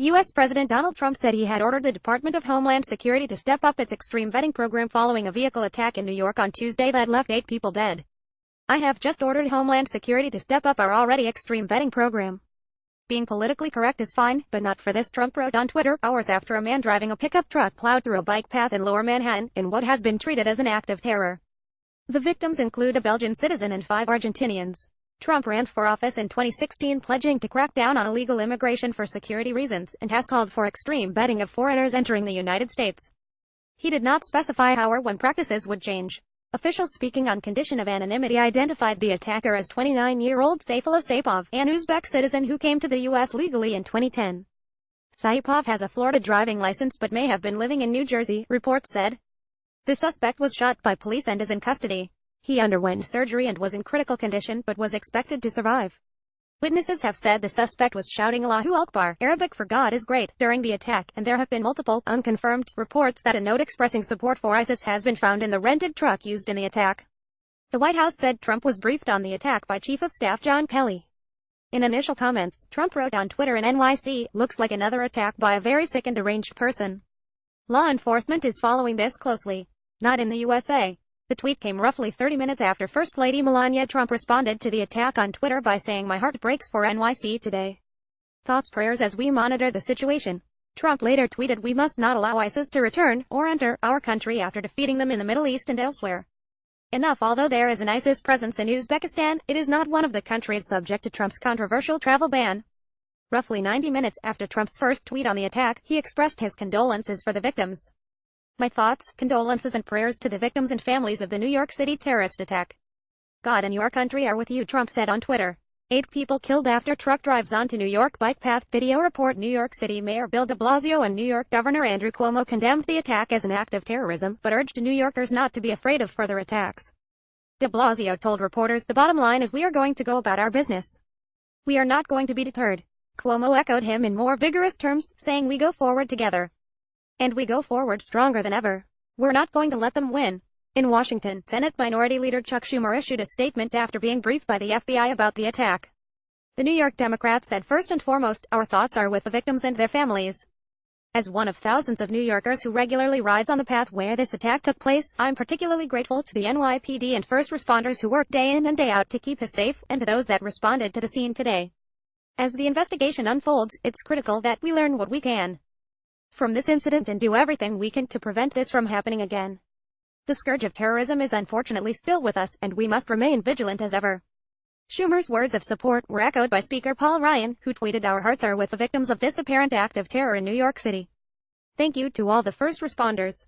U.S. President Donald Trump said he had ordered the Department of Homeland Security to step up its extreme vetting program following a vehicle attack in New York on Tuesday that left 8 people dead. "I have just ordered Homeland Security to step up our already extreme vetting program. Being politically correct is fine, but not for this," Trump wrote on Twitter, hours after a man driving a pickup truck plowed through a bike path in Lower Manhattan, in what has been treated as an act of terror. The victims include a Belgian citizen and 5 Argentinians. Trump ran for office in 2016 pledging to crack down on illegal immigration for security reasons, and has called for extreme vetting of foreigners entering the United States. He did not specify how or when practices would change. Officials speaking on condition of anonymity identified the attacker as 29-year-old Saifullah Saipov, an Uzbek citizen who came to the U.S. legally in 2010. Saipov has a Florida driving license but may have been living in New Jersey, reports said. The suspect was shot by police and is in custody. He underwent surgery and was in critical condition, but was expected to survive. Witnesses have said the suspect was shouting Allahu Akbar, Arabic for God is great, during the attack, and there have been multiple, unconfirmed, reports that a note expressing support for ISIS has been found in the rented truck used in the attack. The White House said Trump was briefed on the attack by Chief of Staff John Kelly. In initial comments, Trump wrote on Twitter in NYC, "Looks like another attack by a very sick and deranged person. Law enforcement is following this closely. Not in the USA." The tweet came roughly 30 minutes after First Lady Melania Trump responded to the attack on Twitter by saying, "My heart breaks for NYC today. Thoughts prayers as we monitor the situation." Trump later tweeted, "We must not allow ISIS to return, or enter, our country after defeating them in the Middle East and elsewhere." Enough. Although there is an ISIS presence in Uzbekistan, it is not one of the countries subject to Trump's controversial travel ban. Roughly 90 minutes after Trump's first tweet on the attack, he expressed his condolences for the victims. "My thoughts, condolences and prayers to the victims and families of the New York City terrorist attack. God and your country are with you," Trump said on Twitter. 8 people killed after truck drives onto New York bike path. Video report. New York City Mayor Bill de Blasio and New York Governor Andrew Cuomo condemned the attack as an act of terrorism, but urged New Yorkers not to be afraid of further attacks. De Blasio told reporters, "The bottom line is we are going to go about our business. We are not going to be deterred." Cuomo echoed him in more vigorous terms, saying, "We go forward together. And we go forward stronger than ever. We're not going to let them win." In Washington, Senate Minority Leader Chuck Schumer issued a statement after being briefed by the FBI about the attack. The New York Democrat said, "First and foremost, our thoughts are with the victims and their families. As one of thousands of New Yorkers who regularly rides on the path where this attack took place, I'm particularly grateful to the NYPD and first responders who work day in and day out to keep us safe, and to those that responded to the scene today. As the investigation unfolds, it's critical that we learn what we can from this incident and do everything we can to prevent this from happening again. The scourge of terrorism is unfortunately still with us, and we must remain vigilant as ever." Schumer's words of support were echoed by Speaker Paul Ryan, who tweeted, "Our hearts are with the victims of this apparent act of terror in New York City. Thank you to all the first responders,